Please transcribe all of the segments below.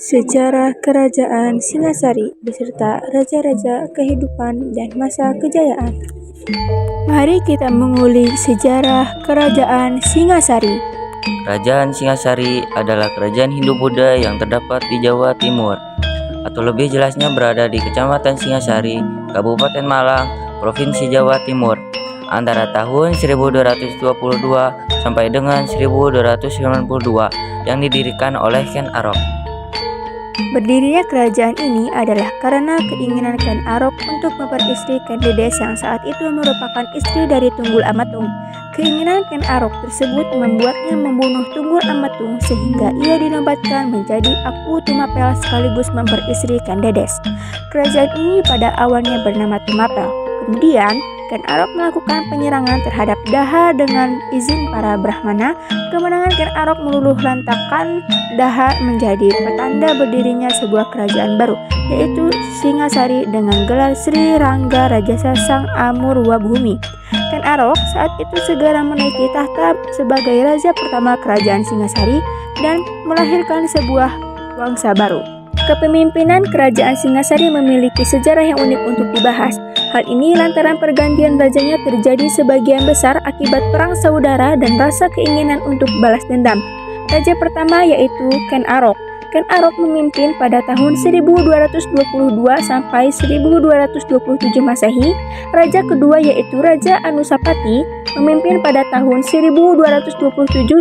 Sejarah Kerajaan Singasari beserta raja-raja kehidupan dan masa kejayaan. Mari kita mengulik sejarah Kerajaan Singasari. Kerajaan Singasari adalah kerajaan Hindu-Buddha yang terdapat di Jawa Timur, atau lebih jelasnya berada di Kecamatan Singasari, Kabupaten Malang, Provinsi Jawa Timur, antara tahun 1222 sampai dengan 1292 yang didirikan oleh Ken Arok. Berdirinya kerajaan ini adalah karena keinginan Ken Arok untuk memperistri Kendedes yang saat itu merupakan istri dari Tunggul Amatung. Keinginan Ken Arok tersebut membuatnya membunuh Tunggul Amatung sehingga ia dinobatkan menjadi Aku Tumapel sekaligus memperistri Kendedes. Kerajaan ini pada awalnya bernama Tumapel. Kemudian Ken Arok melakukan penyerangan terhadap Daha dengan izin para Brahmana. Kemenangan Ken Arok meluluh lantakkan Daha menjadi petanda berdirinya sebuah kerajaan baru, yaitu Singasari dengan gelar Sri Rangga Rajasa Sang Amurwabhumi. Ken Arok saat itu segera menaiki tahta sebagai raja pertama kerajaan Singasari dan melahirkan sebuah bangsa baru. Kepemimpinan kerajaan Singasari memiliki sejarah yang unik untuk dibahas. Hal ini lantaran pergantian rajanya terjadi sebagian besar akibat perang saudara dan rasa keinginan untuk balas dendam. Raja pertama yaitu Ken Arok. Ken Arok memimpin pada tahun 1222 sampai 1227 Masehi. Raja kedua yaitu Raja Anusapati memimpin pada tahun 1227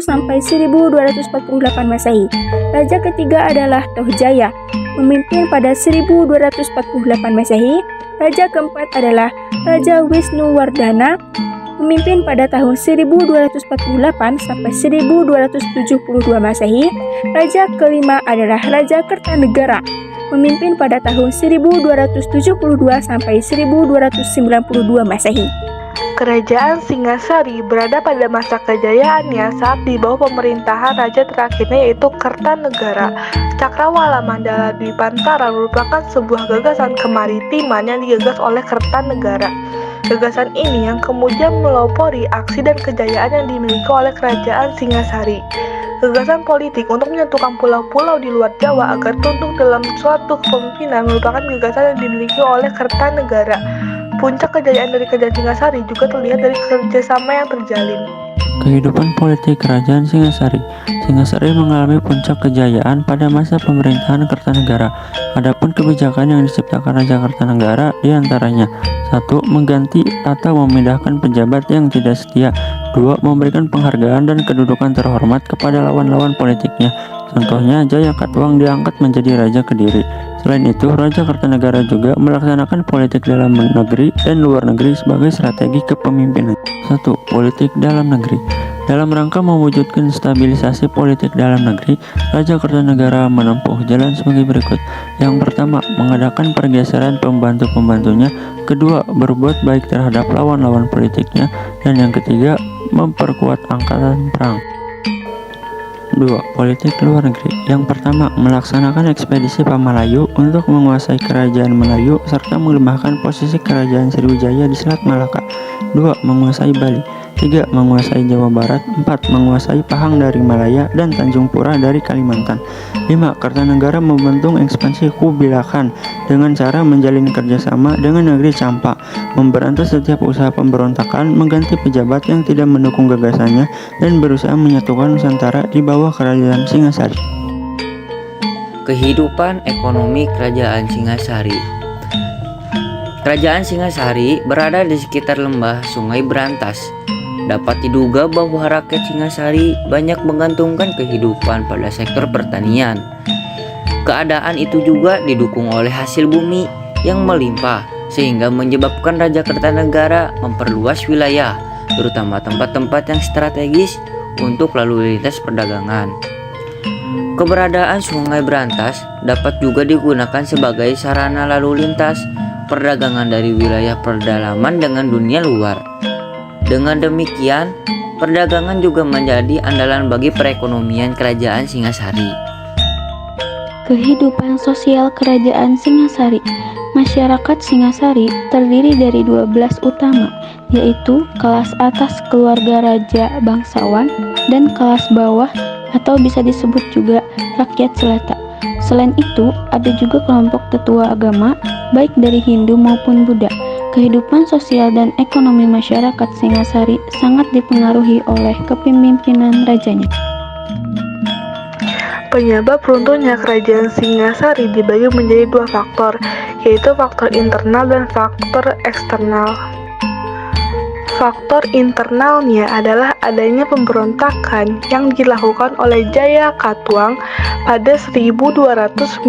sampai 1248 Masehi. Raja ketiga adalah Tohjaya, memimpin pada 1248 Masehi. Raja keempat adalah Raja Wisnuwardana, memimpin pada tahun 1248 sampai 1272 Masehi. Raja kelima adalah Raja Kertanegara, memimpin pada tahun 1272 sampai 1292 Masehi. Kerajaan Singasari berada pada masa kejayaannya saat di bawah pemerintahan raja terakhirnya yaitu Kertanegara. Cakrawala Mandala Dwipantara merupakan sebuah gagasan kemaritiman yang digagas oleh Kertanegara. Gagasan ini yang kemudian melopori aksi dan kejayaan yang dimiliki oleh kerajaan Singasari. Gagasan politik untuk menyatukan pulau-pulau di luar Jawa agar tunduk dalam suatu kepemimpinan merupakan gagasan yang dimiliki oleh Kertanegara. Puncak kejayaan dari kerajaan Singasari juga terlihat dari kerjasama yang terjalin. Kehidupan politik kerajaan Singasari. Singasari mengalami puncak kejayaan pada masa pemerintahan Kertanegara. Adapun kebijakan yang diciptakan Raja Kertanegara diantaranya: 1. Mengganti atau memindahkan pejabat yang tidak setia. 2. Memberikan penghargaan dan kedudukan terhormat kepada lawan-lawan politiknya. Contohnya, Jaya Katuang diangkat menjadi Raja Kediri. Selain itu, Raja Kertanegara juga melaksanakan politik dalam negeri dan luar negeri sebagai strategi kepemimpinan. 1. Politik dalam negeri. Dalam rangka mewujudkan stabilisasi politik dalam negeri, Raja Kertanegara menempuh jalan sebagai berikut. Yang pertama, mengadakan pergeseran pembantu-pembantunya. Kedua, berbuat baik terhadap lawan-lawan politiknya. Dan yang ketiga, memperkuat angkatan perang. 2. Politik luar negeri. Yang pertama, melaksanakan ekspedisi Pamalayu untuk menguasai kerajaan Melayu serta melemahkan posisi kerajaan Sriwijaya di Selat Malaka. 2. Menguasai Bali. 3. Menguasai Jawa Barat. 4. Menguasai Pahang dari Malaya dan Tanjung Pura dari Kalimantan. 5. Kertanegara membentuk ekspansi Kubilai Khan dengan cara menjalin kerjasama dengan negeri Campa, memberantas setiap usaha pemberontakan, mengganti pejabat yang tidak mendukung gagasannya, dan berusaha menyatukan Nusantara di bawah kerajaan Singasari. Kehidupan ekonomi kerajaan Singasari. Kerajaan Singasari berada di sekitar lembah Sungai Berantas. Dapat diduga bahwa rakyat Singasari banyak menggantungkan kehidupan pada sektor pertanian. Keadaan itu juga didukung oleh hasil bumi yang melimpah, sehingga menyebabkan Raja Kertanegara memperluas wilayah, terutama tempat-tempat yang strategis untuk lalu lintas perdagangan. Keberadaan Sungai Berantas dapat juga digunakan sebagai sarana lalu lintas perdagangan dari wilayah pedalaman dengan dunia luar. Dengan demikian, perdagangan juga menjadi andalan bagi perekonomian kerajaan Singasari. Kehidupan sosial kerajaan Singasari. Masyarakat Singasari terdiri dari 12 utama, yaitu kelas atas keluarga raja bangsawan dan kelas bawah atau bisa disebut juga rakyat jelata. Selain itu, ada juga kelompok tetua agama, baik dari Hindu maupun Buddha. Kehidupan sosial dan ekonomi masyarakat Singasari sangat dipengaruhi oleh kepemimpinan rajanya. Penyebab runtuhnya kerajaan Singasari dibagi menjadi dua faktor, yaitu faktor internal dan faktor eksternal. Faktor internalnya adalah adanya pemberontakan yang dilakukan oleh Jaya Katuang pada 1292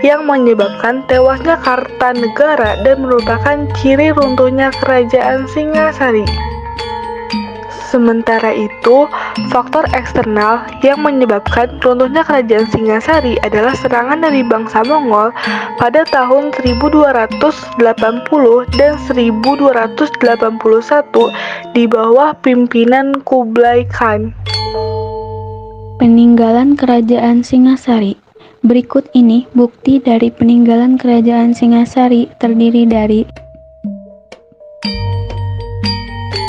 yang menyebabkan tewasnya Kartanegara dan merupakan ciri runtuhnya kerajaan Singasari. Sementara itu, faktor eksternal yang menyebabkan runtuhnya kerajaan Singasari adalah serangan dari bangsa Mongol pada tahun 1280 dan 1281 di bawah pimpinan Kublai Khan. Peninggalan Kerajaan Singasari. Berikut ini bukti dari peninggalan Kerajaan Singasari terdiri dari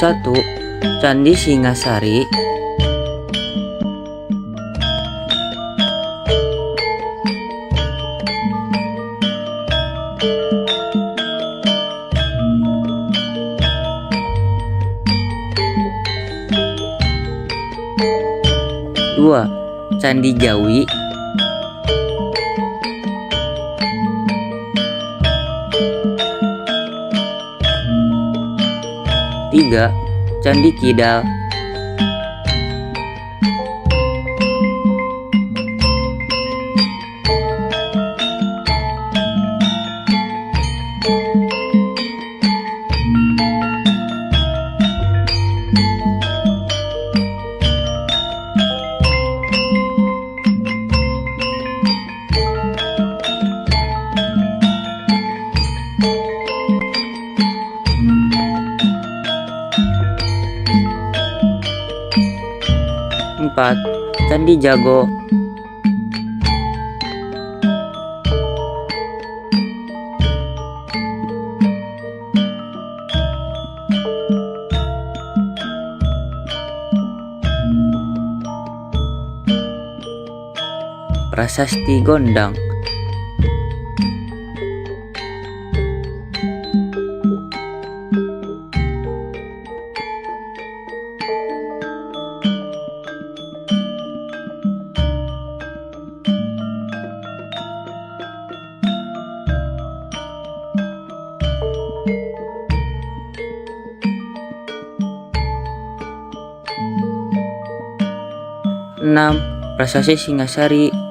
1. Candi Singasari. 2. Candi Jawi. 3. Candi Kidal. 4. Candi Jago. 5. Prasasti Gondang. 6. Prasasti Singasari